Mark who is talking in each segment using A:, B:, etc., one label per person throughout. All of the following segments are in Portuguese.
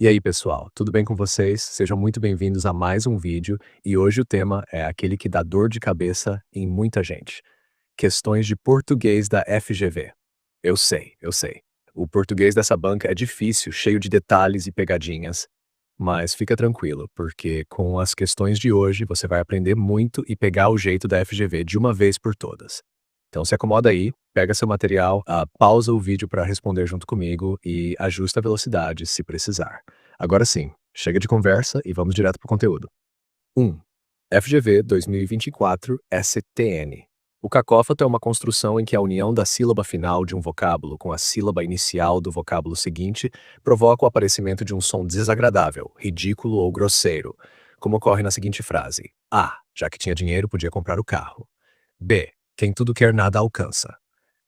A: E aí, pessoal, tudo bem com vocês? Sejam muito bem-vindos a mais um vídeo e hoje o tema é aquele que dá dor de cabeça em muita gente. Questões de português da FGV. Eu sei. O português dessa banca é difícil, cheio de detalhes e pegadinhas, mas fica tranquilo, porque com as questões de hoje você vai aprender muito e pegar o jeito da FGV de uma vez por todas. Então se acomoda aí, pega seu material, pausa o vídeo para responder junto comigo e ajusta a velocidade se precisar. Agora sim, chega de conversa e vamos direto para o conteúdo. 1. FGV 2024 STN. O cacófato é uma construção em que a união da sílaba final de um vocábulo com a sílaba inicial do vocábulo seguinte provoca o aparecimento de um som desagradável, ridículo ou grosseiro, como ocorre na seguinte frase: A. Já que tinha dinheiro, podia comprar o carro. B. Quem tudo quer nada alcança.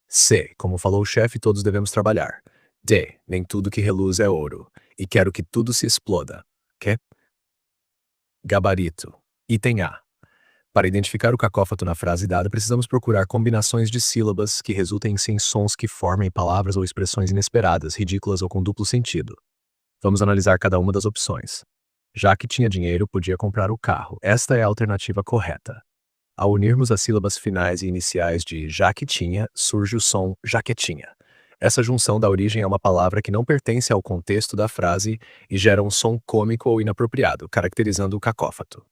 A: C. Como falou o chefe, todos devemos trabalhar. D. Nem tudo que reluz é ouro. E quero que tudo se exploda. Quê? Gabarito. Item A. Para identificar o cacófato na frase dada, precisamos procurar combinações de sílabas que resultem em sons que formem palavras ou expressões inesperadas, ridículas ou com duplo sentido. Vamos analisar cada uma das opções. Já que tinha dinheiro, podia comprar o carro. Esta é a alternativa correta. Ao unirmos as sílabas finais e iniciais de já que tinha, surge o som jaquetinha. Essa junção dá origem a uma palavra que não pertence ao contexto da frase e gera um som cômico ou inapropriado, caracterizando o cacófato.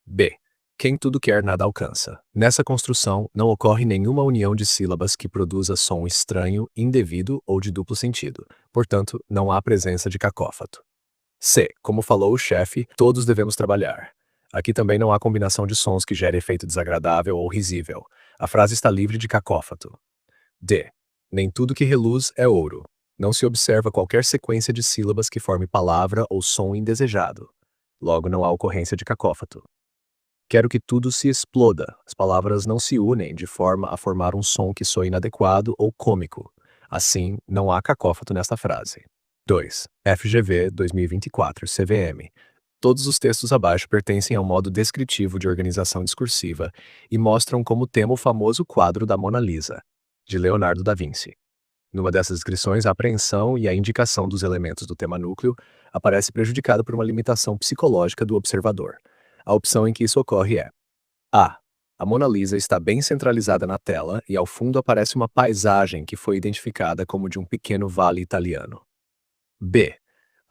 A: B. Quem tudo quer nada alcança. Nessa construção, não ocorre nenhuma união de sílabas que produza som estranho, indevido ou de duplo sentido. Portanto, não há presença de cacófato. C. Como falou o chefe, todos devemos trabalhar. Aqui também não há combinação de sons que gere efeito desagradável ou risível. A frase está livre de cacófato. D. Nem tudo que reluz é ouro. Não se observa qualquer sequência de sílabas que forme palavra ou som indesejado. Logo, não há ocorrência de cacófato. Quero que tudo se exploda. As palavras não se unem de forma a formar um som que soe inadequado ou cômico. Assim, não há cacófato nesta frase. 2. FGV 2024 CVM. Todos os textos abaixo pertencem a um modo descritivo de organização discursiva e mostram como tema o famoso quadro da Mona Lisa, de Leonardo da Vinci. Numa dessas descrições, a apreensão e a indicação dos elementos do tema núcleo aparece prejudicada por uma limitação psicológica do observador. A opção em que isso ocorre é: A. A Mona Lisa está bem centralizada na tela e ao fundo aparece uma paisagem que foi identificada como de um pequeno vale italiano. B.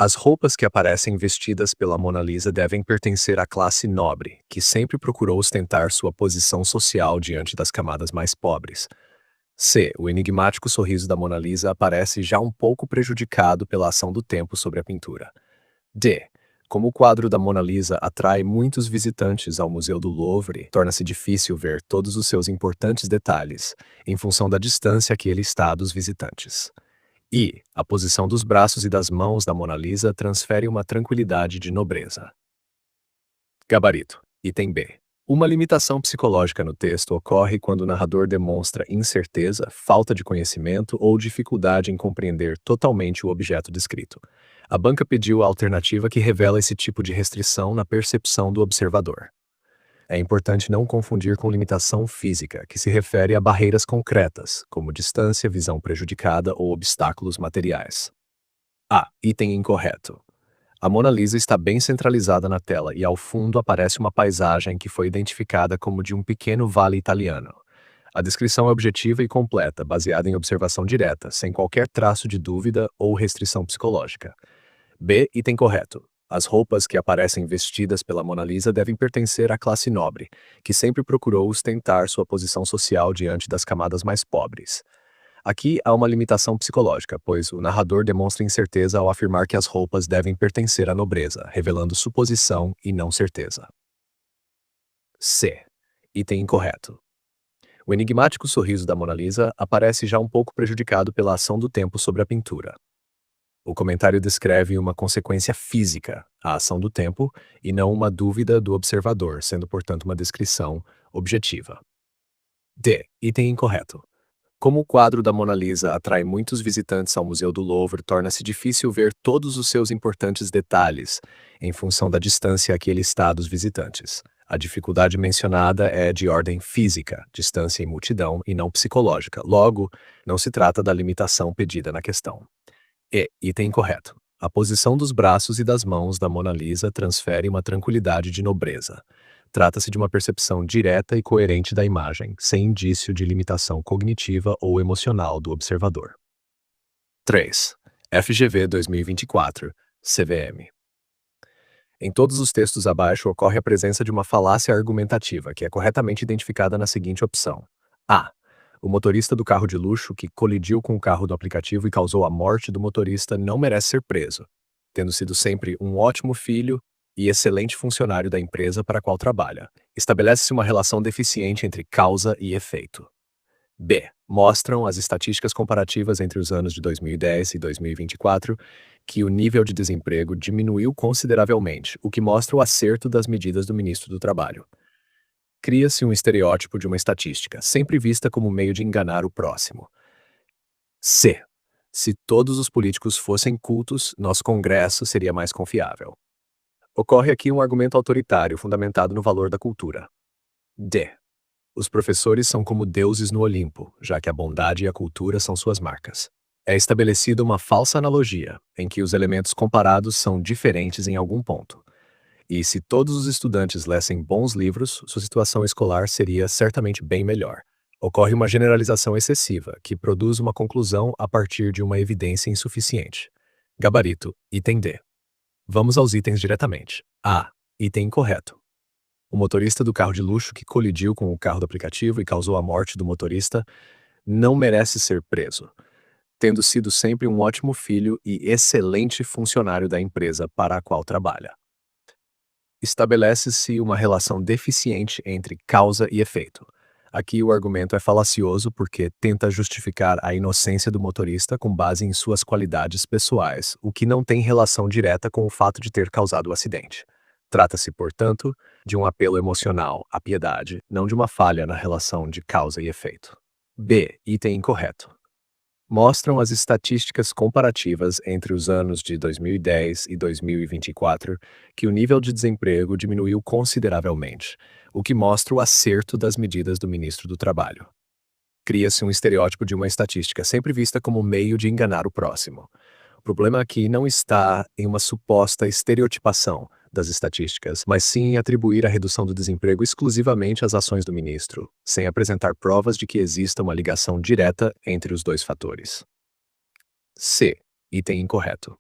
A: As roupas que aparecem vestidas pela Mona Lisa devem pertencer à classe nobre, que sempre procurou ostentar sua posição social diante das camadas mais pobres. C. O enigmático sorriso da Mona Lisa aparece já um pouco prejudicado pela ação do tempo sobre a pintura. D. Como o quadro da Mona Lisa atrai muitos visitantes ao Museu do Louvre, torna-se difícil ver todos os seus importantes detalhes, em função da distância que ele está dos visitantes. E a posição dos braços e das mãos da Mona Lisa transfere uma tranquilidade de nobreza. Gabarito. Item B. Uma limitação psicológica no texto ocorre quando o narrador demonstra incerteza, falta de conhecimento ou dificuldade em compreender totalmente o objeto descrito. A banca pediu a alternativa que revela esse tipo de restrição na percepção do observador. É importante não confundir com limitação física, que se refere a barreiras concretas, como distância, visão prejudicada ou obstáculos materiais. A. Item incorreto. A Mona Lisa está bem centralizada na tela e ao fundo aparece uma paisagem que foi identificada como de um pequeno vale italiano. A descrição é objetiva e completa, baseada em observação direta, sem qualquer traço de dúvida ou restrição psicológica. B. Item correto. As roupas que aparecem vestidas pela Mona Lisa devem pertencer à classe nobre, que sempre procurou ostentar sua posição social diante das camadas mais pobres. Aqui há uma limitação psicológica, pois o narrador demonstra incerteza ao afirmar que as roupas devem pertencer à nobreza, revelando suposição e não certeza. C. Item incorreto. O enigmático sorriso da Mona Lisa aparece já um pouco prejudicado pela ação do tempo sobre a pintura. O comentário descreve uma consequência física, a ação do tempo, e não uma dúvida do observador, sendo, portanto, uma descrição objetiva. D. Item incorreto. Como o quadro da Mona Lisa atrai muitos visitantes ao Museu do Louvre, torna-se difícil ver todos os seus importantes detalhes, em função da distância a que ele está dos visitantes. A dificuldade mencionada é de ordem física, distância em multidão, e não psicológica. Logo, não se trata da limitação pedida na questão. E. Item incorreto. A posição dos braços e das mãos da Mona Lisa transfere uma tranquilidade de nobreza. Trata-se de uma percepção direta e coerente da imagem, sem indício de limitação cognitiva ou emocional do observador. 3. FGV 2024, CVM. Em todos os textos abaixo ocorre a presença de uma falácia argumentativa, que é corretamente identificada na seguinte opção. A. O motorista do carro de luxo que colidiu com o carro do aplicativo e causou a morte do motorista não merece ser preso, tendo sido sempre um ótimo filho e excelente funcionário da empresa para a qual trabalha. Estabelece-se uma relação deficiente entre causa e efeito. B. Mostram as estatísticas comparativas entre os anos de 2010 e 2024 que o nível de desemprego diminuiu consideravelmente, o que mostra o acerto das medidas do ministro do Trabalho. Cria-se um estereótipo de uma estatística, sempre vista como meio de enganar o próximo. C. Se todos os políticos fossem cultos, nosso Congresso seria mais confiável. Ocorre aqui um argumento autoritário fundamentado no valor da cultura. D. Os professores são como deuses no Olimpo, já que a bondade e a cultura são suas marcas. É estabelecida uma falsa analogia, em que os elementos comparados são diferentes em algum ponto. E se todos os estudantes lessem bons livros, sua situação escolar seria certamente bem melhor. Ocorre uma generalização excessiva, que produz uma conclusão a partir de uma evidência insuficiente. Gabarito, item D. Vamos aos itens diretamente. A. Item incorreto. O motorista do carro de luxo que colidiu com o carro do aplicativo e causou a morte do motorista não merece ser preso, tendo sido sempre um ótimo filho e excelente funcionário da empresa para a qual trabalha. Estabelece-se uma relação deficiente entre causa e efeito. Aqui o argumento é falacioso porque tenta justificar a inocência do motorista com base em suas qualidades pessoais, o que não tem relação direta com o fato de ter causado o acidente. Trata-se, portanto, de um apelo emocional à piedade, não de uma falha na relação de causa e efeito. B. Item incorreto. Mostram as estatísticas comparativas entre os anos de 2010 e 2024 que o nível de desemprego diminuiu consideravelmente, o que mostra o acerto das medidas do ministro do Trabalho. Cria-se um estereótipo de uma estatística sempre vista como meio de enganar o próximo. O problema aqui não está em uma suposta estereotipação das estatísticas, mas sim em atribuir a redução do desemprego exclusivamente às ações do ministro, sem apresentar provas de que exista uma ligação direta entre os dois fatores. C. Item incorreto.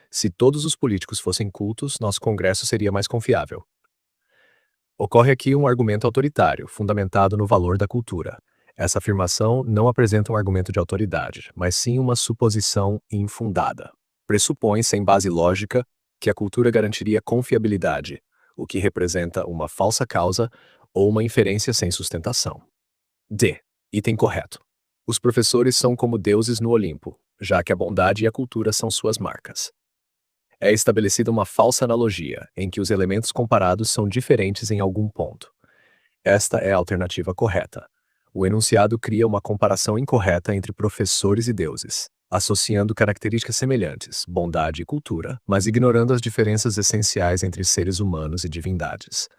A: Se todos os políticos fossem cultos, nosso Congresso seria mais confiável. Ocorre aqui um argumento autoritário, fundamentado no valor da cultura. Essa afirmação não apresenta um argumento de autoridade, mas sim uma suposição infundada. Pressupõe, sem base lógica, que a cultura garantiria confiabilidade, o que representa uma falsa causa ou uma inferência sem sustentação. D. Item correto. Os professores são como deuses no Olimpo, já que a bondade e a cultura são suas marcas. É estabelecida uma falsa analogia, em que os elementos comparados são diferentes em algum ponto. Esta é a alternativa correta. O enunciado cria uma comparação incorreta entre professores e deuses, associando características semelhantes, bondade e cultura, mas ignorando as diferenças essenciais entre seres humanos e divindades.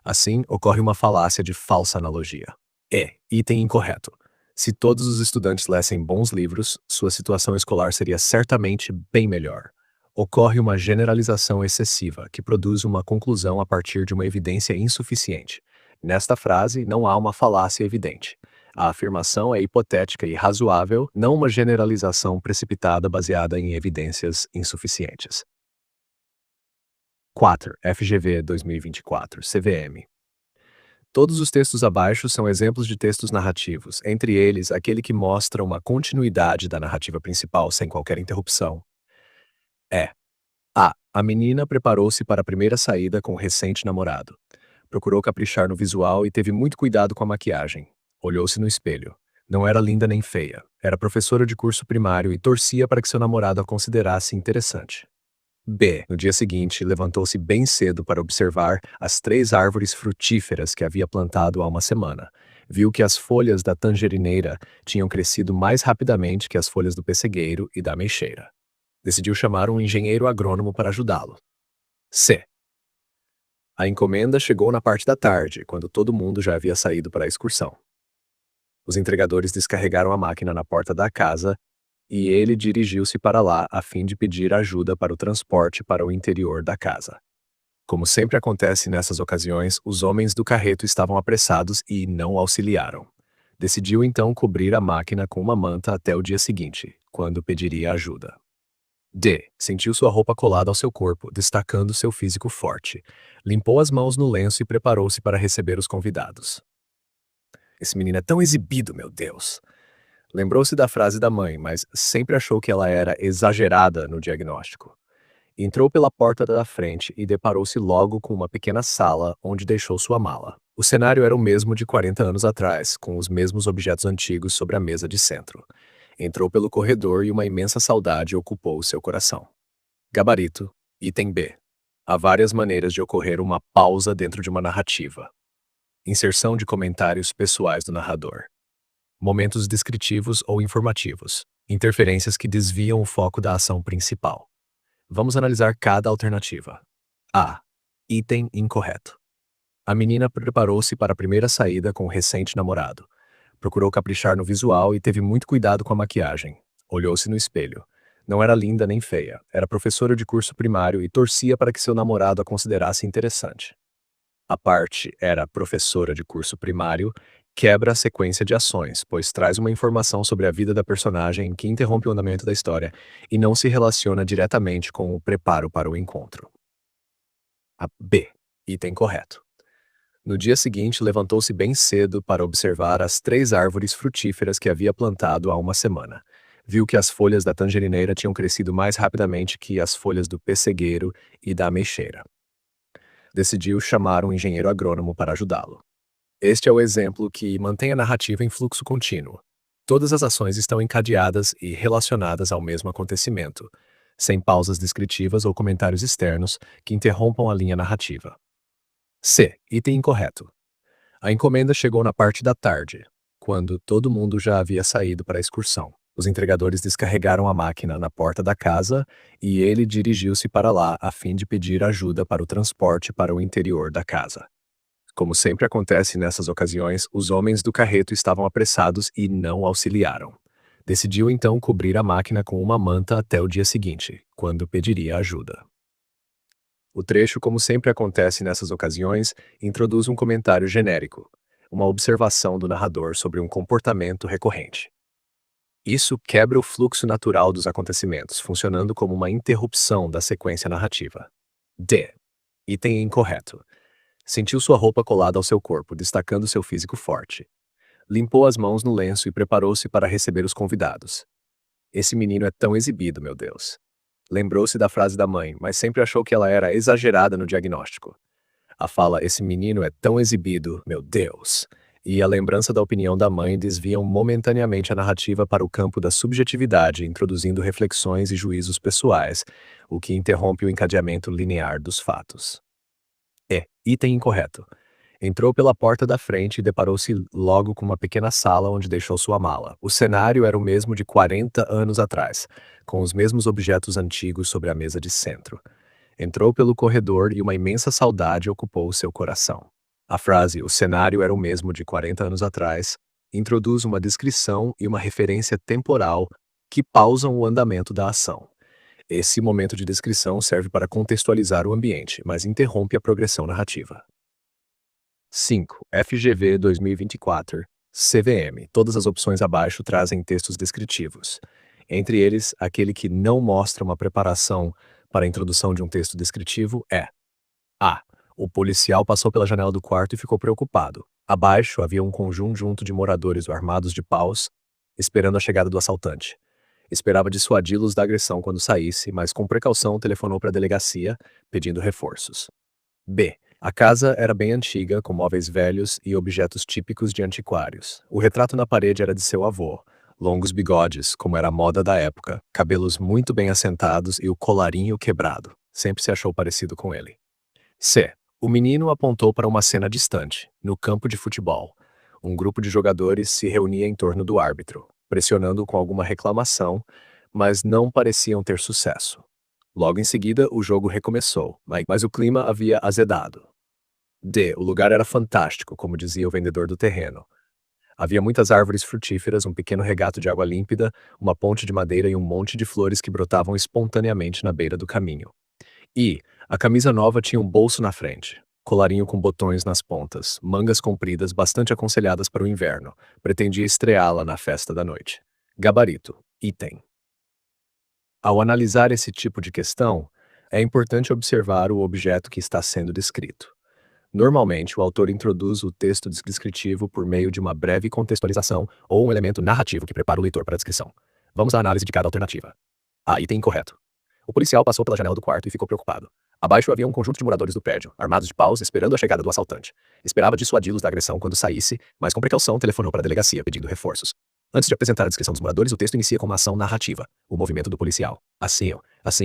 A: Assim, ocorre uma falácia de falsa analogia. E. Item incorreto. Se todos os estudantes lessem bons livros, sua situação escolar seria certamente bem melhor. Ocorre uma generalização excessiva, que produz uma conclusão a partir de uma evidência insuficiente. Nesta frase, não há uma falácia evidente. A afirmação é hipotética e razoável, não uma generalização precipitada baseada em evidências insuficientes. 4. FGV 2024, CVM. Todos os textos abaixo são exemplos de textos narrativos, entre eles aquele que mostra uma continuidade da narrativa principal sem qualquer interrupção. A menina preparou-se para a primeira saída com o recente namorado. Procurou caprichar no visual e teve muito cuidado com a maquiagem. Olhou-se no espelho. Não era linda nem feia. Era professora de curso primário e torcia para que seu namorado a considerasse interessante. B. No dia seguinte, levantou-se bem cedo para observar as 3 árvores frutíferas que havia plantado há uma semana. Viu que as folhas da tangerineira tinham crescido mais rapidamente que as folhas do pessegueiro e da ameixeira. Decidiu chamar um engenheiro agrônomo para ajudá-lo. C. A encomenda chegou na parte da tarde, quando todo mundo já havia saído para a excursão. Os entregadores descarregaram a máquina na porta da casa e ele dirigiu-se para lá a fim de pedir ajuda para o transporte para o interior da casa. Como sempre acontece nessas ocasiões, os homens do carreto estavam apressados e não auxiliaram. Decidiu então cobrir a máquina com uma manta até o dia seguinte, quando pediria ajuda. D. Sentiu sua roupa colada ao seu corpo, destacando seu físico forte. Limpou as mãos no lenço e preparou-se para receber os convidados. Esse menino é tão exibido, meu Deus! Lembrou-se da frase da mãe, mas sempre achou que ela era exagerada no diagnóstico. Entrou pela porta da frente e deparou-se logo com uma pequena sala onde deixou sua mala. O cenário era o mesmo de 40 anos atrás, com os mesmos objetos antigos sobre a mesa de centro. Entrou pelo corredor e uma imensa saudade ocupou seu coração. Gabarito, item B. Há várias maneiras de ocorrer uma pausa dentro de uma narrativa. Inserção de comentários pessoais do narrador. Momentos descritivos ou informativos. Interferências que desviam o foco da ação principal. Vamos analisar cada alternativa. A. Item incorreto. A menina preparou-se para a primeira saída com o recente namorado. Procurou caprichar no visual e teve muito cuidado com a maquiagem. Olhou-se no espelho. Não era linda nem feia. Era professora de curso primário e torcia para que seu namorado a considerasse interessante. A parte era professora de curso primário quebra a sequência de ações, pois traz uma informação sobre a vida da personagem que interrompe o andamento da história e não se relaciona diretamente com o preparo para o encontro. A B. Item correto. No dia seguinte, levantou-se bem cedo para observar as 3 árvores frutíferas que havia plantado há uma semana. Viu que as folhas da tangerineira tinham crescido mais rapidamente que as folhas do pessegueiro e da ameixeira. Decidiu chamar um engenheiro agrônomo para ajudá-lo. Este é o exemplo que mantém a narrativa em fluxo contínuo. Todas as ações estão encadeadas e relacionadas ao mesmo acontecimento, sem pausas descritivas ou comentários externos que interrompam a linha narrativa. C. Item incorreto. A encomenda chegou na parte da tarde, quando todo mundo já havia saído para a excursão. Os entregadores descarregaram a máquina na porta da casa e ele dirigiu-se para lá a fim de pedir ajuda para o transporte para o interior da casa. Como sempre acontece nessas ocasiões, os homens do carreto estavam apressados e não auxiliaram. Decidiu então cobrir a máquina com uma manta até o dia seguinte, quando pediria ajuda. O trecho, como sempre acontece nessas ocasiões, introduz um comentário genérico, uma observação do narrador sobre um comportamento recorrente. Isso quebra o fluxo natural dos acontecimentos, funcionando como uma interrupção da sequência narrativa. D. Item incorreto. Sentiu sua roupa colada ao seu corpo, destacando seu físico forte. Limpou as mãos no lenço e preparou-se para receber os convidados. Esse menino é tão exibido, meu Deus. Lembrou-se da frase da mãe, mas sempre achou que ela era exagerada no diagnóstico. A fala "esse menino é tão exibido, meu Deus", e a lembrança da opinião da mãe desviam momentaneamente a narrativa para o campo da subjetividade, introduzindo reflexões e juízos pessoais, o que interrompe o encadeamento linear dos fatos. Item incorreto. Entrou pela porta da frente e deparou-se logo com uma pequena sala onde deixou sua mala. O cenário era o mesmo de 40 anos atrás, com os mesmos objetos antigos sobre a mesa de centro. Entrou pelo corredor e uma imensa saudade ocupou seu coração. A frase "o cenário era o mesmo de 40 anos atrás" introduz uma descrição e uma referência temporal que pausam o andamento da ação. Esse momento de descrição serve para contextualizar o ambiente, mas interrompe a progressão narrativa. 5. FGV 2024, CVM. Todas as opções abaixo trazem textos descritivos. Entre eles, aquele que não mostra uma preparação para a introdução de um texto descritivo é: A. O policial passou pela janela do quarto e ficou preocupado. Abaixo havia um conjunto de moradores armados de paus, esperando a chegada do assaltante. Esperava dissuadi-los da agressão quando saísse, mas com precaução telefonou para a delegacia, pedindo reforços. B. A casa era bem antiga, com móveis velhos e objetos típicos de antiquários. O retrato na parede era de seu avô. Longos bigodes, como era a moda da época, cabelos muito bem assentados e o colarinho quebrado. Sempre se achou parecido com ele. C. O menino apontou para uma cena distante, no campo de futebol. Um grupo de jogadores se reunia em torno do árbitro, pressionando com alguma reclamação, mas não pareciam ter sucesso. Logo em seguida, o jogo recomeçou, mas o clima havia azedado. D. O lugar era fantástico, como dizia o vendedor do terreno. Havia muitas árvores frutíferas, um pequeno regato de água límpida, uma ponte de madeira e um monte de flores que brotavam espontaneamente na beira do caminho. E a camisa nova tinha um bolso na frente, colarinho com botões nas pontas, mangas compridas bastante aconselhadas para o inverno. Pretendia estreá-la na festa da noite. Gabarito. Item. Ao analisar esse tipo de questão, é importante observar o objeto que está sendo descrito. Normalmente, o autor introduz o texto descritivo por meio de uma breve contextualização ou um elemento narrativo que prepara o leitor para a descrição. Vamos à análise de cada alternativa. A. Item incorreto. O policial passou pela janela do quarto e ficou preocupado. Abaixo havia um conjunto de moradores do prédio, armados de paus, esperando a chegada do assaltante. Esperava dissuadi-los da agressão quando saísse, mas com precaução telefonou para a delegacia pedindo reforços. Antes de apresentar a descrição dos moradores, o texto inicia com uma ação narrativa, o movimento do policial. Assim,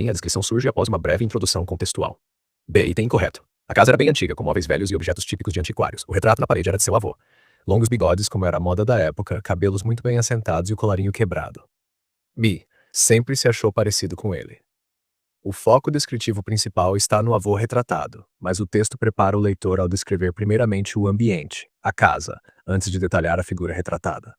A: a descrição surge após uma breve introdução contextual. B. Item incorreto. A casa era bem antiga, com móveis velhos e objetos típicos de antiquários. O retrato na parede era de seu avô. Longos bigodes, como era a moda da época, cabelos muito bem assentados e o colarinho quebrado. B. Sempre se achou parecido com ele. O foco descritivo principal está no avô retratado, mas o texto prepara o leitor ao descrever primeiramente o ambiente, a casa, antes de detalhar a figura retratada.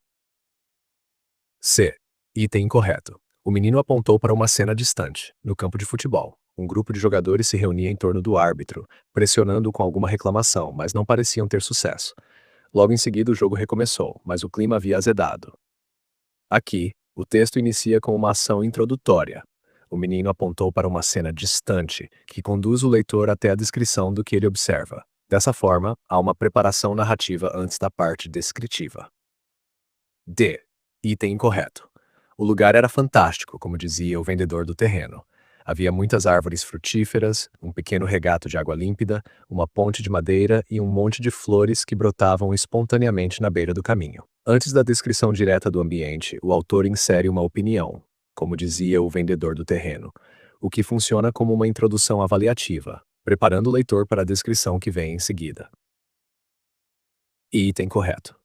A: C. Item incorreto. O menino apontou para uma cena distante, no campo de futebol. Um grupo de jogadores se reunia em torno do árbitro, pressionando-o com alguma reclamação, mas não pareciam ter sucesso. Logo em seguida, o jogo recomeçou, mas o clima havia azedado. Aqui, o texto inicia com uma ação introdutória. O menino apontou para uma cena distante, que conduz o leitor até a descrição do que ele observa. Dessa forma, há uma preparação narrativa antes da parte descritiva. D. Item incorreto. O lugar era fantástico, como dizia o vendedor do terreno. Havia muitas árvores frutíferas, um pequeno regato de água límpida, uma ponte de madeira e um monte de flores que brotavam espontaneamente na beira do caminho. Antes da descrição direta do ambiente, o autor insere uma opinião, como dizia o vendedor do terreno, o que funciona como uma introdução avaliativa, preparando o leitor para a descrição que vem em seguida. Item correto.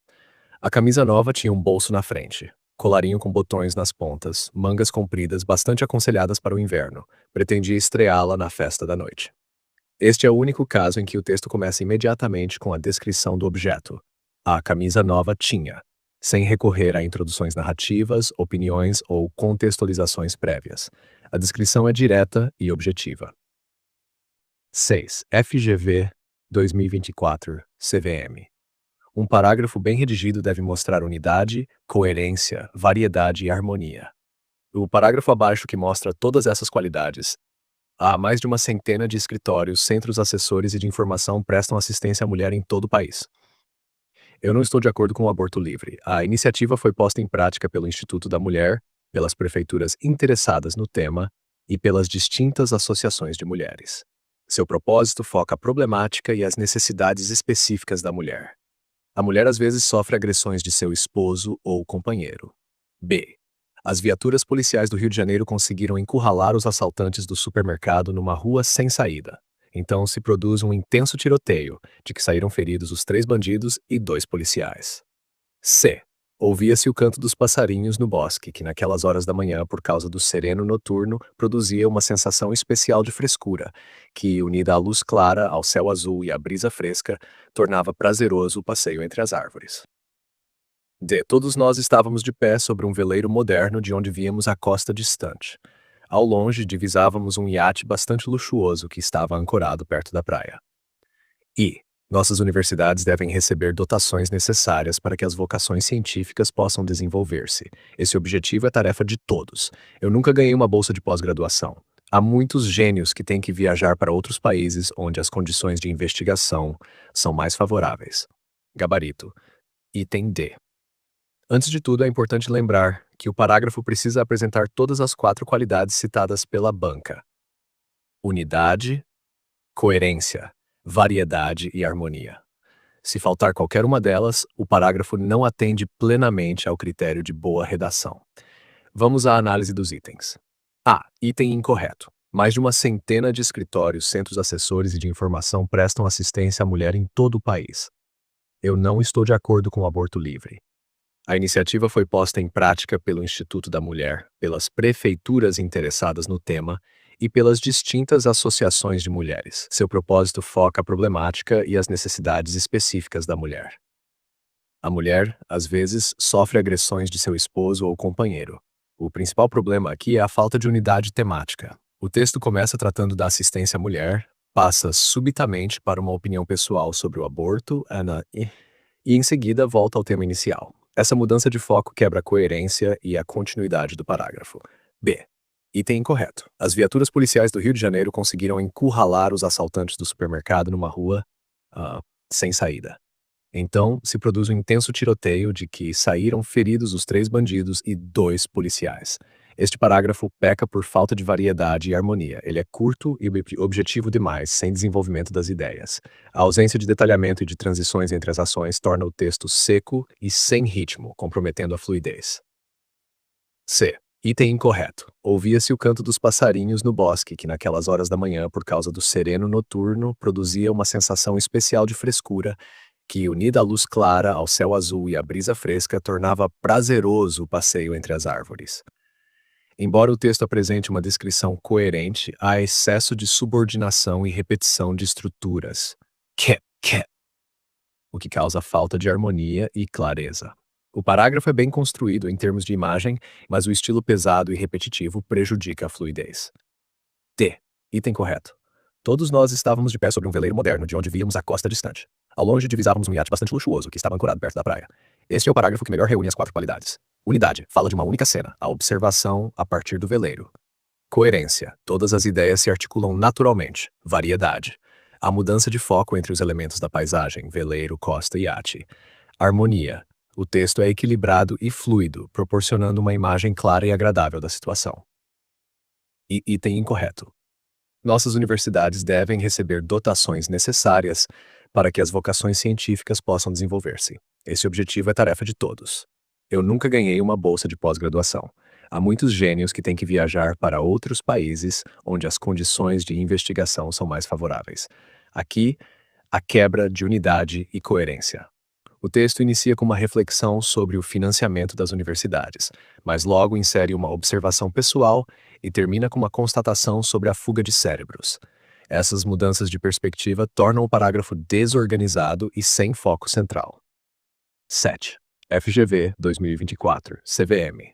A: A camisa nova tinha um bolso na frente, colarinho com botões nas pontas, mangas compridas bastante aconselhadas para o inverno. Pretendia estreá-la na festa da noite. Este é o único caso em que o texto começa imediatamente com a descrição do objeto. A camisa nova tinha, sem recorrer a introduções narrativas, opiniões ou contextualizações prévias. A descrição é direta e objetiva. 6. FGV 2024, CVM. Um parágrafo bem redigido deve mostrar unidade, coerência, variedade e harmonia. O parágrafo abaixo que mostra todas essas qualidades. Há mais de uma centena de escritórios, centros assessores e de informação prestam assistência à mulher em todo o país. Eu não estou de acordo com o aborto livre. A iniciativa foi posta em prática pelo Instituto da Mulher, pelas prefeituras interessadas no tema e pelas distintas associações de mulheres. Seu propósito foca a problemática e as necessidades específicas da mulher. A mulher às vezes sofre agressões de seu esposo ou companheiro. B. As viaturas policiais do Rio de Janeiro conseguiram encurralar os assaltantes do supermercado numa rua sem saída. Então se produz um intenso tiroteio, de que saíram feridos os 3 bandidos e 2 policiais. C. Ouvia-se o canto dos passarinhos no bosque, que naquelas horas da manhã, por causa do sereno noturno, produzia uma sensação especial de frescura, que, unida à luz clara, ao céu azul e à brisa fresca, tornava prazeroso o passeio entre as árvores. D. Todos nós estávamos de pé sobre um veleiro moderno de onde víamos a costa distante. Ao longe, divisávamos um iate bastante luxuoso que estava ancorado perto da praia. I. Nossas universidades devem receber dotações necessárias para que as vocações científicas possam desenvolver-se. Esse objetivo é tarefa de todos. Eu nunca ganhei uma bolsa de pós-graduação. Há muitos gênios que têm que viajar para outros países onde as condições de investigação são mais favoráveis. Gabarito. Item D. Antes de tudo, é importante lembrar que o parágrafo precisa apresentar todas as 4 qualidades citadas pela banca: unidade, coerência, variedade e harmonia. Se faltar qualquer uma delas, o parágrafo não atende plenamente ao critério de boa redação. Vamos à análise dos itens. A. Item incorreto. Mais de uma centena de escritórios, centros assessores e de informação prestam assistência à mulher em todo o país. Eu não estou de acordo com o aborto livre. A iniciativa foi posta em prática pelo Instituto da Mulher, pelas prefeituras interessadas no tema e pelas distintas associações de mulheres. Seu propósito foca a problemática e as necessidades específicas da mulher. A mulher, às vezes, sofre agressões de seu esposo ou companheiro. O principal problema aqui é a falta de unidade temática. O texto começa tratando da assistência à mulher, passa subitamente para uma opinião pessoal sobre o aborto, e em seguida volta ao tema inicial. Essa mudança de foco quebra a coerência e a continuidade do parágrafo. B. Item incorreto. As viaturas policiais do Rio de Janeiro conseguiram encurralar os assaltantes do supermercado numa rua sem saída. Então, se produz um intenso tiroteio de que saíram feridos os 3 bandidos e 2 policiais. Este parágrafo peca por falta de variedade e harmonia. Ele é curto e objetivo demais, sem desenvolvimento das ideias. A ausência de detalhamento e de transições entre as ações torna o texto seco e sem ritmo, comprometendo a fluidez. C. Item incorreto. Ouvia-se o canto dos passarinhos no bosque, que naquelas horas da manhã, por causa do sereno noturno, produzia uma sensação especial de frescura, que, unida à luz clara, ao céu azul e à brisa fresca, tornava prazeroso o passeio entre as árvores. Embora o texto apresente uma descrição coerente, há excesso de subordinação e repetição de estruturas, o que causa falta de harmonia e clareza. O parágrafo é bem construído em termos de imagem, mas o estilo pesado e repetitivo prejudica a fluidez. D. Item correto. Todos nós estávamos de pé sobre um veleiro moderno, de onde víamos a costa distante. Ao longe divisávamos um iate bastante luxuoso, que estava ancorado perto da praia. Este é o parágrafo que melhor reúne as 4 qualidades. Unidade, fala de uma única cena, a observação a partir do veleiro. Coerência, todas as ideias se articulam naturalmente. Variedade, a mudança de foco entre os elementos da paisagem, veleiro, costa e iate. Harmonia, o texto é equilibrado e fluido, proporcionando uma imagem clara e agradável da situação. E item incorreto. Nossas universidades devem receber dotações necessárias para que as vocações científicas possam desenvolver-se. Esse objetivo é tarefa de todos. Eu nunca ganhei uma bolsa de pós-graduação. Há muitos gênios que têm que viajar para outros países onde as condições de investigação são mais favoráveis. Aqui, a quebra de unidade e coerência. O texto inicia com uma reflexão sobre o financiamento das universidades, mas logo insere uma observação pessoal e termina com uma constatação sobre a fuga de cérebros. Essas mudanças de perspectiva tornam o parágrafo desorganizado e sem foco central. 7. FGV 2024, CVM.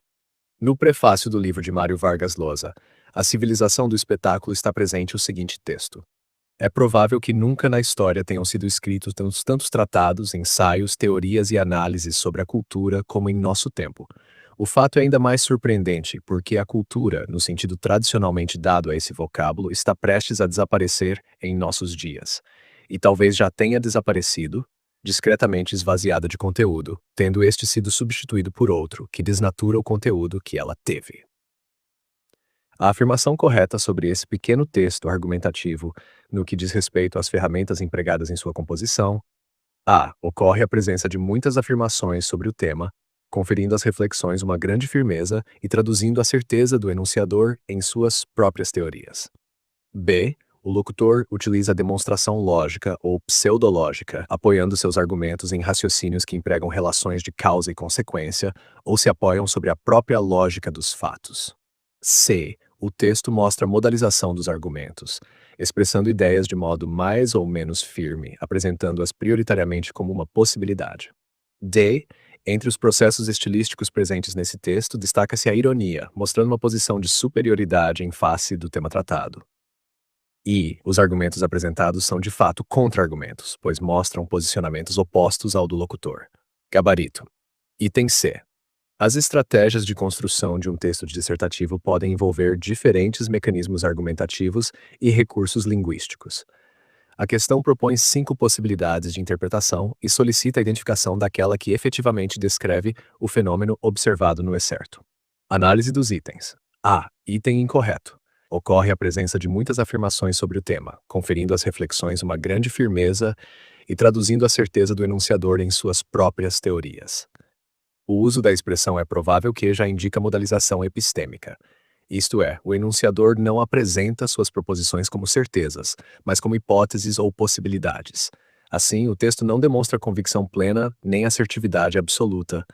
A: No prefácio do livro de Mário Vargas Llosa, A Civilização do Espetáculo, está presente o seguinte texto. É provável que nunca na história tenham sido escritos tantos tratados, ensaios, teorias e análises sobre a cultura como em nosso tempo. O fato é ainda mais surpreendente porque a cultura, no sentido tradicionalmente dado a esse vocábulo, está prestes a desaparecer em nossos dias. E talvez já tenha desaparecido, discretamente esvaziada de conteúdo, tendo este sido substituído por outro, que desnatura o conteúdo que ela teve. A afirmação correta sobre esse pequeno texto argumentativo, no que diz respeito às ferramentas empregadas em sua composição, A. Ocorre a presença de muitas afirmações sobre o tema, conferindo às reflexões uma grande firmeza e traduzindo a certeza do enunciador em suas próprias teorias. B. O locutor utiliza a demonstração lógica ou pseudológica, apoiando seus argumentos em raciocínios que empregam relações de causa e consequência ou se apoiam sobre a própria lógica dos fatos. C. O texto mostra a modalização dos argumentos, expressando ideias de modo mais ou menos firme, apresentando-as prioritariamente como uma possibilidade. D. Entre os processos estilísticos presentes nesse texto, destaca-se a ironia, mostrando uma posição de superioridade em face do tema tratado. E os argumentos apresentados são de fato contra-argumentos, pois mostram posicionamentos opostos ao do locutor. Gabarito. Item C. As estratégias de construção de um texto dissertativo podem envolver diferentes mecanismos argumentativos e recursos linguísticos. A questão propõe 5 possibilidades de interpretação e solicita a identificação daquela que efetivamente descreve o fenômeno observado no excerto. Análise dos itens. A. Item incorreto. Ocorre a presença de muitas afirmações sobre o tema, conferindo às reflexões uma grande firmeza e traduzindo a certeza do enunciador em suas próprias teorias. O uso da expressão é provável que já indica modalização epistêmica. Isto é, o enunciador não apresenta suas proposições como certezas, mas como hipóteses ou possibilidades. Assim, o texto não demonstra convicção plena nem assertividade absoluta,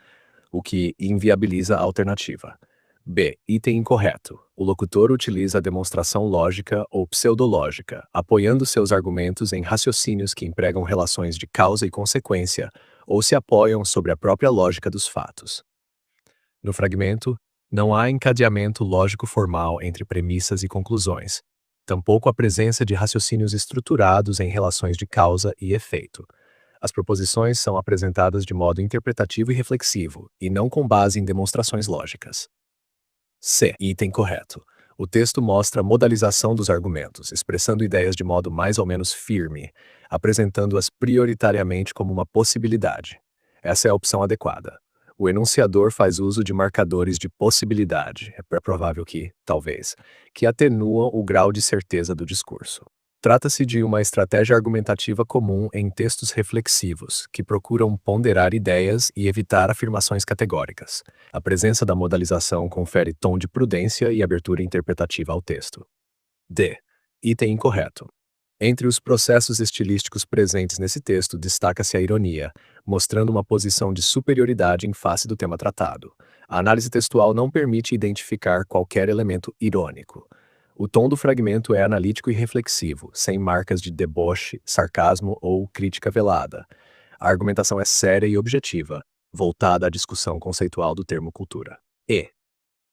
A: o que inviabiliza a alternativa. B. Item incorreto. O locutor utiliza a demonstração lógica ou pseudológica, apoiando seus argumentos em raciocínios que empregam relações de causa e consequência, ou se apoiam sobre a própria lógica dos fatos. No fragmento, não há encadeamento lógico formal entre premissas e conclusões, tampouco a presença de raciocínios estruturados em relações de causa e efeito. As proposições são apresentadas de modo interpretativo e reflexivo, e não com base em demonstrações lógicas. C. Item correto. O texto mostra a modalização dos argumentos, expressando ideias de modo mais ou menos firme, apresentando-as prioritariamente como uma possibilidade. Essa é a opção adequada. O enunciador faz uso de marcadores de possibilidade, é provável que, talvez, que atenuam o grau de certeza do discurso. Trata-se de uma estratégia argumentativa comum em textos reflexivos, que procuram ponderar ideias e evitar afirmações categóricas. A presença da modalização confere tom de prudência e abertura interpretativa ao texto. D. Item incorreto. Entre os processos estilísticos presentes nesse texto, destaca-se a ironia, mostrando uma posição de superioridade em face do tema tratado. A análise textual não permite identificar qualquer elemento irônico. O tom do fragmento é analítico e reflexivo, sem marcas de deboche, sarcasmo ou crítica velada. A argumentação é séria e objetiva, voltada à discussão conceitual do termo cultura. E.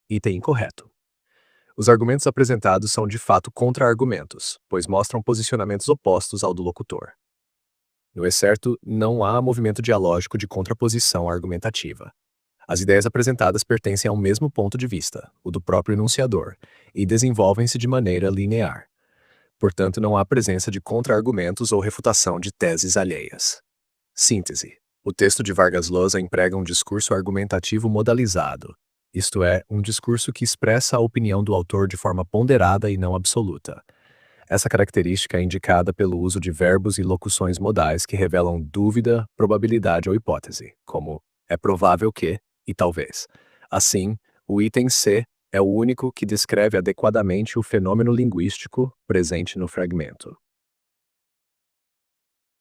A: Item incorreto. Os argumentos apresentados são de fato contra-argumentos, pois mostram posicionamentos opostos ao do locutor. No excerto, não há movimento dialógico de contraposição argumentativa. As ideias apresentadas pertencem ao mesmo ponto de vista, o do próprio enunciador, e desenvolvem-se de maneira linear. Portanto, não há presença de contra-argumentos ou refutação de teses alheias. Síntese. O texto de Vargas Llosa emprega um discurso argumentativo modalizado, isto é, um discurso que expressa a opinião do autor de forma ponderada e não absoluta. Essa característica é indicada pelo uso de verbos e locuções modais que revelam dúvida, probabilidade ou hipótese, como é provável que e talvez. Assim, o item C é o único que descreve adequadamente o fenômeno linguístico presente no fragmento.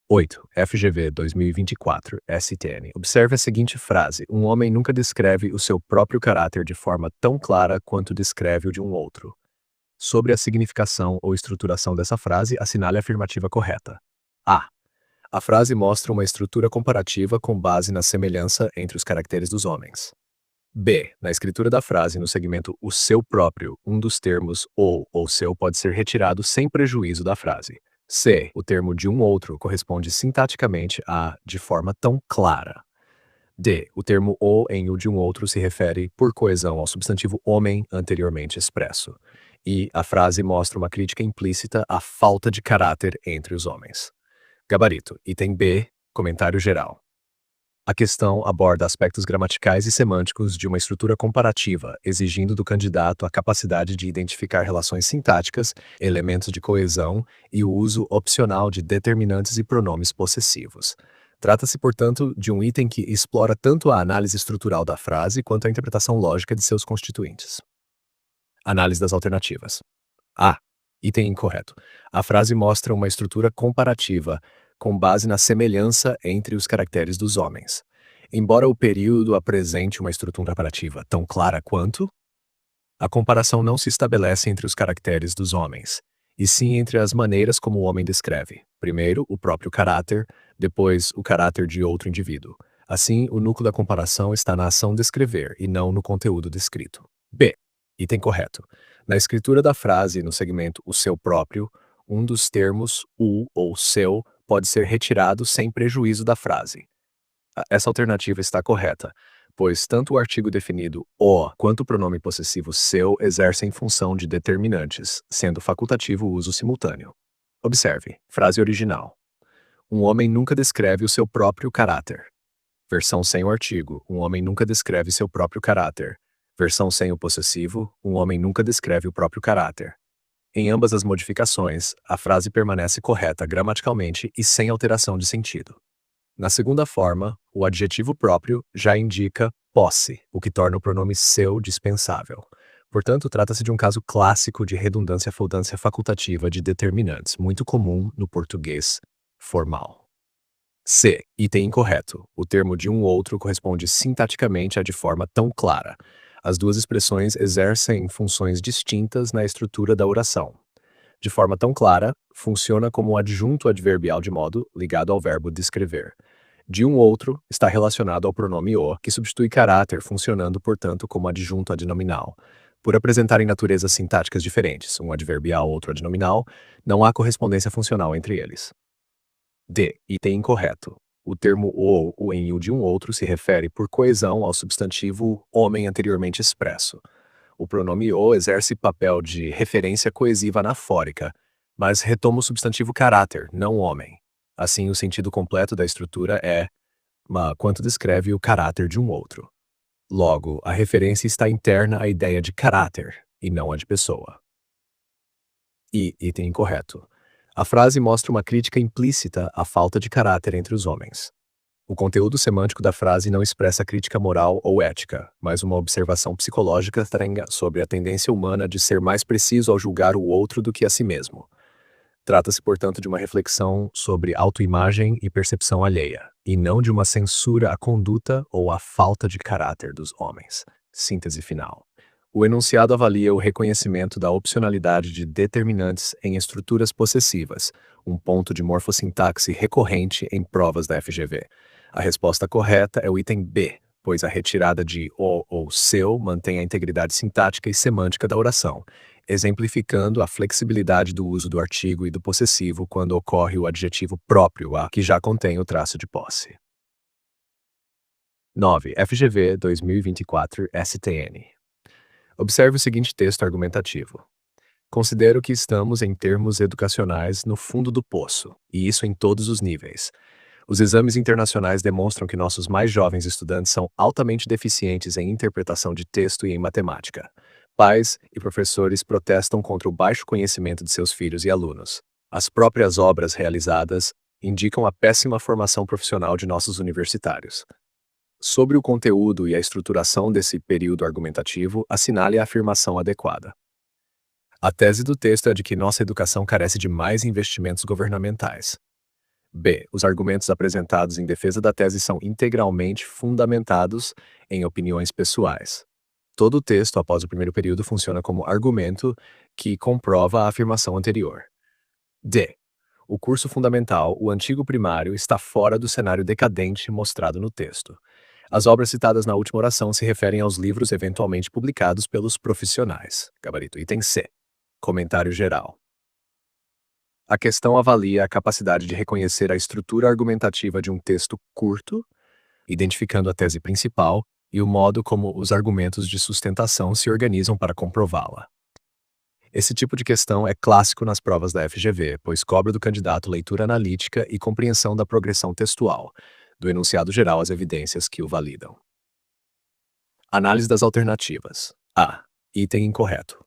A: 8. FGV 2024, STN. Observe a seguinte frase: um homem nunca descreve o seu próprio caráter de forma tão clara quanto descreve o de um outro. Sobre a significação ou estruturação dessa frase, assinale a afirmativa correta. A. A frase mostra uma estrutura comparativa com base na semelhança entre os caracteres dos homens. B. Na escritura da frase, no segmento o seu próprio, um dos termos ou seu pode ser retirado sem prejuízo da frase. C. O termo de um outro corresponde sintaticamente a de forma tão clara. D. O termo o em o de um outro se refere, por coesão, ao substantivo homem anteriormente expresso. E a frase mostra uma crítica implícita à falta de caráter entre os homens. Gabarito. Item B. Comentário geral. A questão aborda aspectos gramaticais e semânticos de uma estrutura comparativa, exigindo do candidato a capacidade de identificar relações sintáticas, elementos de coesão e o uso opcional de determinantes e pronomes possessivos. Trata-se, portanto, de um item que explora tanto a análise estrutural da frase quanto a interpretação lógica de seus constituintes. Análise das alternativas. A. Item incorreto. A frase mostra uma estrutura comparativa, com base na semelhança entre os caracteres dos homens. Embora o período apresente uma estrutura comparativa tão clara quanto, a comparação não se estabelece entre os caracteres dos homens, e sim entre as maneiras como o homem descreve. Primeiro, o próprio caráter, depois, o caráter de outro indivíduo. Assim, o núcleo da comparação está na ação descrever e não no conteúdo descrito. B. Item correto. Na escritura da frase, no segmento o seu próprio, um dos termos o ou seu pode ser retirado sem prejuízo da frase. Essa alternativa está correta, pois tanto o artigo definido o quanto o pronome possessivo seu exercem função de determinantes, sendo facultativo o uso simultâneo. Observe, frase original. Um homem nunca descreve o seu próprio caráter. Versão sem o artigo. Um homem nunca descreve seu próprio caráter. Versão sem o possessivo. Um homem nunca descreve o próprio caráter. Em ambas as modificações, a frase permanece correta gramaticalmente e sem alteração de sentido. Na segunda forma, o adjetivo próprio já indica posse, o que torna o pronome seu dispensável. Portanto, trata-se de um caso clássico de redundância facultativa de determinantes, muito comum no português formal. C. Item incorreto. O termo de um outro corresponde sintaticamente a de forma tão clara. As duas expressões exercem funções distintas na estrutura da oração. De forma tão clara, funciona como um adjunto adverbial de modo ligado ao verbo descrever. De um outro está relacionado ao pronome o, que substitui caráter, funcionando, portanto, como adjunto adnominal. Por apresentarem naturezas sintáticas diferentes, um adverbial, outro adnominal, não há correspondência funcional entre eles. D. Item incorreto. O termo o em o de um outro se refere por coesão ao substantivo homem anteriormente expresso. O pronome o exerce papel de referência coesiva anafórica, mas retoma o substantivo caráter, não homem. Assim, o sentido completo da estrutura é quanto descreve o caráter de um outro. Logo, a referência está interna à ideia de caráter, e não à de pessoa. E, item incorreto. A frase mostra uma crítica implícita à falta de caráter entre os homens. O conteúdo semântico da frase não expressa crítica moral ou ética, mas uma observação psicológica sobre a tendência humana de ser mais preciso ao julgar o outro do que a si mesmo. Trata-se, portanto, de uma reflexão sobre autoimagem e percepção alheia, e não de uma censura à conduta ou à falta de caráter dos homens. Síntese final. O enunciado avalia o reconhecimento da opcionalidade de determinantes em estruturas possessivas, um ponto de morfossintaxe recorrente em provas da FGV. A resposta correta é o item B, pois a retirada de o ou seu mantém a integridade sintática e semântica da oração, exemplificando a flexibilidade do uso do artigo e do possessivo quando ocorre o adjetivo próprio a, que já contém o traço de posse. 9. FGV 2024 STN. Observe o seguinte texto argumentativo. Considero que estamos, em termos educacionais, no fundo do poço, e isso em todos os níveis. Os exames internacionais demonstram que nossos mais jovens estudantes são altamente deficientes em interpretação de texto e em matemática. Pais e professores protestam contra o baixo conhecimento de seus filhos e alunos. As próprias obras realizadas indicam a péssima formação profissional de nossos universitários. Sobre o conteúdo e a estruturação desse período argumentativo, assinale a afirmação adequada. A tese do texto é de que nossa educação carece de mais investimentos governamentais. B. Os argumentos apresentados em defesa da tese são integralmente fundamentados em opiniões pessoais. Todo o texto após o primeiro período funciona como argumento que comprova a afirmação anterior. D. O curso fundamental, o antigo primário, está fora do cenário decadente mostrado no texto. As obras citadas na última oração se referem aos livros eventualmente publicados pelos profissionais. Gabarito item C. Comentário geral. A questão avalia a capacidade de reconhecer a estrutura argumentativa de um texto curto, identificando a tese principal e o modo como os argumentos de sustentação se organizam para comprová-la. Esse tipo de questão é clássico nas provas da FGV, pois cobra do candidato leitura analítica e compreensão da progressão textual, do enunciado geral às evidências que o validam. Análise das alternativas. A. Item incorreto.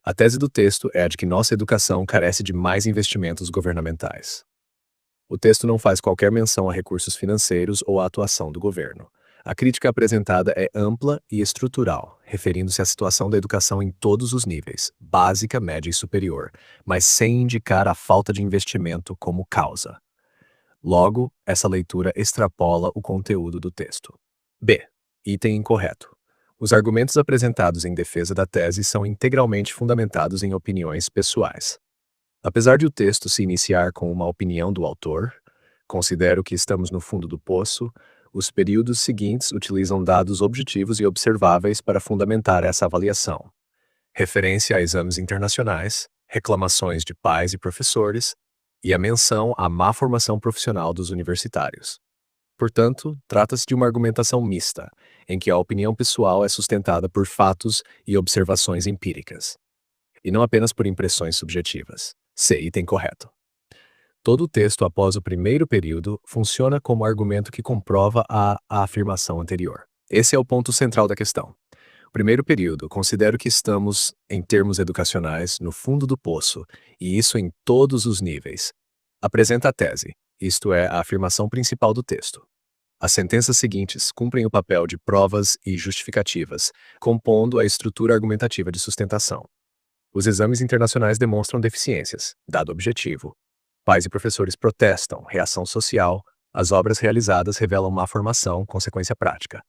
A: A tese do texto é a de que nossa educação carece de mais investimentos governamentais. O texto não faz qualquer menção a recursos financeiros ou à atuação do governo. A crítica apresentada é ampla e estrutural, referindo-se à situação da educação em todos os níveis, básica, média e superior, mas sem indicar a falta de investimento como causa. Logo, essa leitura extrapola o conteúdo do texto. B. Item incorreto. Os argumentos apresentados em defesa da tese são integralmente fundamentados em opiniões pessoais. Apesar de o texto se iniciar com uma opinião do autor, considero que estamos no fundo do poço, os períodos seguintes utilizam dados objetivos e observáveis para fundamentar essa avaliação. Referência a exames internacionais, reclamações de pais e professores, e a menção à má formação profissional dos universitários. Portanto, trata-se de uma argumentação mista, em que a opinião pessoal é sustentada por fatos e observações empíricas, e não apenas por impressões subjetivas. C. Item correto. Todo o texto após o primeiro período funciona como argumento que comprova a afirmação anterior. Esse é o ponto central da questão. Primeiro período, considero que estamos, em termos educacionais, no fundo do poço, e isso em todos os níveis. Apresenta a tese, isto é, a afirmação principal do texto. As sentenças seguintes cumprem o papel de provas e justificativas, compondo a estrutura argumentativa de sustentação. Os exames internacionais demonstram deficiências, dado objetivo. Pais e professores protestam, reação social. As obras realizadas revelam má formação, consequência prática.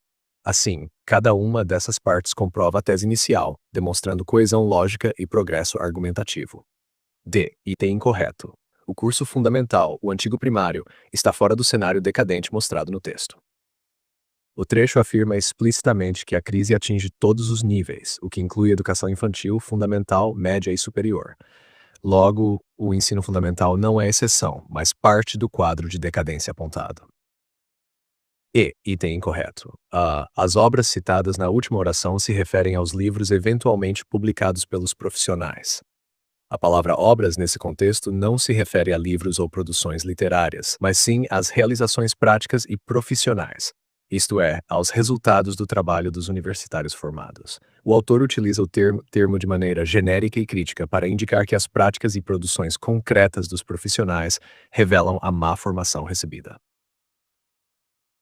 A: Assim, cada uma dessas partes comprova a tese inicial, demonstrando coesão lógica e progresso argumentativo. D. Item incorreto. O curso fundamental, o antigo primário, está fora do cenário decadente mostrado no texto. O trecho afirma explicitamente que a crise atinge todos os níveis, o que inclui educação infantil, fundamental, média e superior. Logo, o ensino fundamental não é exceção, mas parte do quadro de decadência apontado. E, item incorreto. As obras citadas na última oração se referem aos livros eventualmente publicados pelos profissionais. A palavra obras nesse contexto não se refere a livros ou produções literárias, mas sim às realizações práticas e profissionais, isto é, aos resultados do trabalho dos universitários formados. O autor utiliza o termo de maneira genérica e crítica para indicar que as práticas e produções concretas dos profissionais revelam a má formação recebida.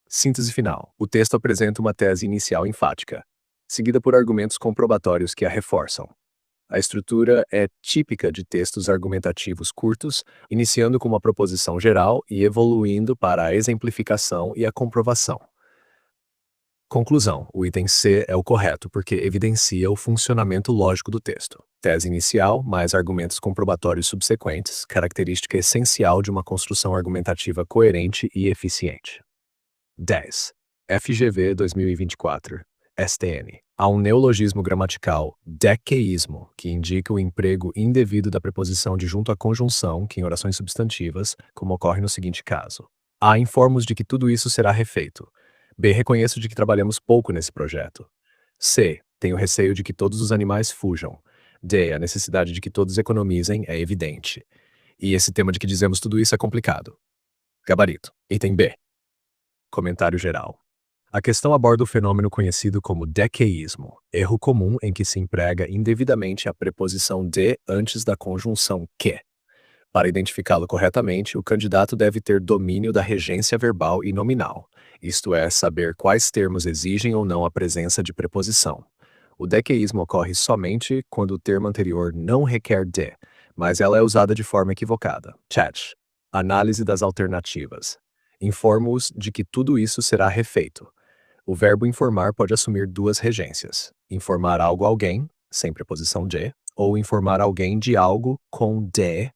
A: Síntese final. O texto apresenta uma tese inicial enfática, seguida por argumentos comprobatórios que a reforçam. A estrutura é típica de textos argumentativos curtos, iniciando com uma proposição geral e evoluindo para a exemplificação e a comprovação. Conclusão: o item C é o correto porque evidencia o funcionamento lógico do texto. Tese inicial, mais argumentos comprobatórios subsequentes, característica essencial de uma construção argumentativa coerente e eficiente. 10. FGV 2024. STN. Há um neologismo gramatical, dequeísmo, que indica o emprego indevido da preposição de junto à conjunção, que em orações substantivas, como ocorre no seguinte caso. A. Informos de que tudo isso será refeito. B. Reconheço de que trabalhamos pouco nesse projeto. C. Tenho receio de que todos os animais fujam. D. A necessidade de que todos economizem é evidente. E esse tema de que dizemos tudo isso é complicado. Gabarito. Item B. Comentário geral. A questão aborda o fenômeno conhecido como dequeísmo, erro comum em que se emprega indevidamente a preposição de antes da conjunção que. Para identificá-lo corretamente, o candidato deve ter domínio da regência verbal e nominal, isto é, saber quais termos exigem ou não a presença de preposição. O dequeísmo ocorre somente quando o termo anterior não requer de, mas ela é usada de forma equivocada. Chat. Análise das alternativas. Informo-os de que tudo isso será refeito. O verbo informar pode assumir duas regências: informar algo a alguém, sem preposição de, ou informar alguém de algo com de.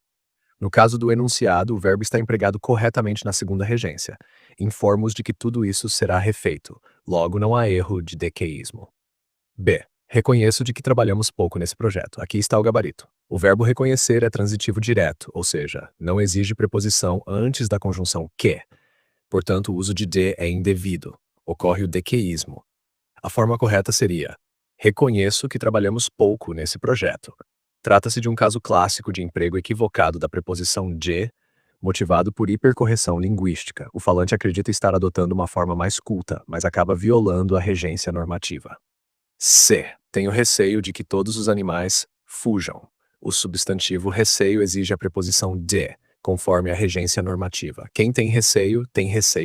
A: No caso do enunciado, o verbo está empregado corretamente na segunda regência. Informo-os de que tudo isso será refeito. Logo, não há erro de dequeísmo. B. Reconheço de que trabalhamos pouco nesse projeto. Aqui está o gabarito. O verbo reconhecer é transitivo direto, ou seja, não exige preposição antes da conjunção que. Portanto, o uso de de é indevido. Ocorre o dequeísmo. A forma correta seria: reconheço que trabalhamos pouco nesse projeto. Trata-se de um caso clássico de emprego equivocado da preposição de, motivado por hipercorreção linguística. O falante acredita estar adotando uma forma mais culta, mas acaba violando a regência normativa. C. Tenho receio de que todos os animais fujam. O substantivo receio exige a preposição de, conforme a regência normativa. Quem tem receio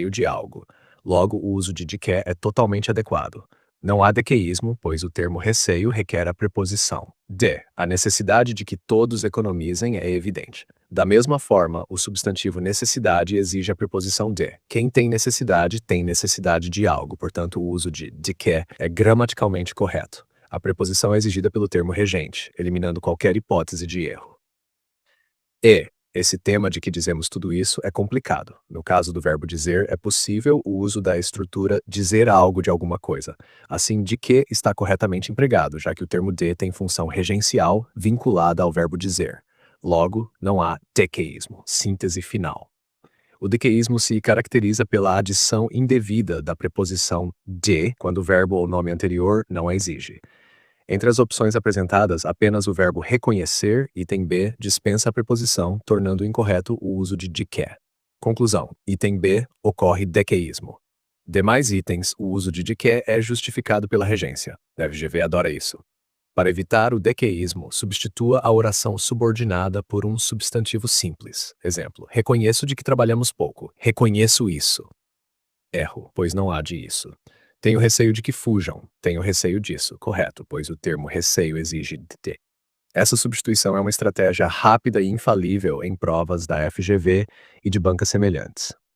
A: de algo. Logo, o uso de que é totalmente adequado. Não há dequeísmo, pois o termo receio requer a preposição de. A necessidade de que todos economizem é evidente. Da mesma forma, o substantivo necessidade exige a preposição de. Quem tem necessidade de algo, portanto, o uso de que é gramaticalmente correto. A preposição é exigida pelo termo regente, eliminando qualquer hipótese de erro. E. Esse tema de que dizemos tudo isso é complicado. No caso do verbo dizer, é possível o uso da estrutura dizer algo de alguma coisa. Assim, de que está corretamente empregado, já que o termo de tem função regencial vinculada ao verbo dizer. Logo, não há dequeísmo. Síntese final. O dequeísmo se caracteriza pela adição indevida da preposição de quando o verbo ou nome anterior não a exige. Entre as opções apresentadas, apenas o verbo reconhecer, item B, dispensa a preposição, tornando incorreto o uso de que. Conclusão: item B, ocorre dequeísmo. Demais itens, o uso de que é justificado pela regência. FGV adora isso. Para evitar o dequeísmo, substitua a oração subordinada por um substantivo simples. Exemplo: reconheço de que trabalhamos pouco. Reconheço isso. Erro, pois não há de isso. Tenho receio de que fujam. Tenho receio disso. Correto, pois o termo receio exige de. Essa substituição é uma estratégia rápida e infalível em provas da FGV e de bancas semelhantes.